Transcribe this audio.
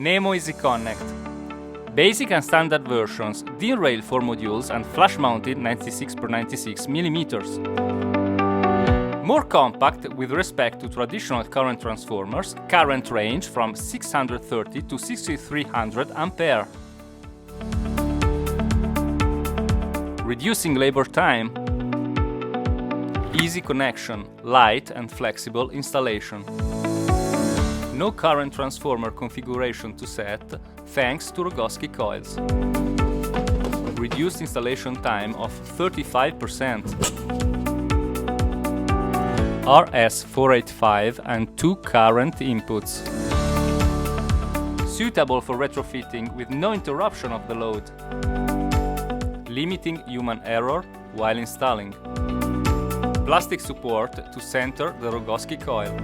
Nemo Easyconnect. Basic and standard versions, D-rail 4 modules and flash-mounted 96x96mm. More compact with respect to traditional current transformers, current range from 630 to 6300 ampere. Reducing labor time. Easy connection, light and flexible installation. No current transformer configuration to set, thanks to Rogowski coils. Reduced installation time of 35%. RS485 and 2 current inputs. Suitable for retrofitting with no interruption of the load. Limiting human error while installing. Plastic support to center the Rogowski coil.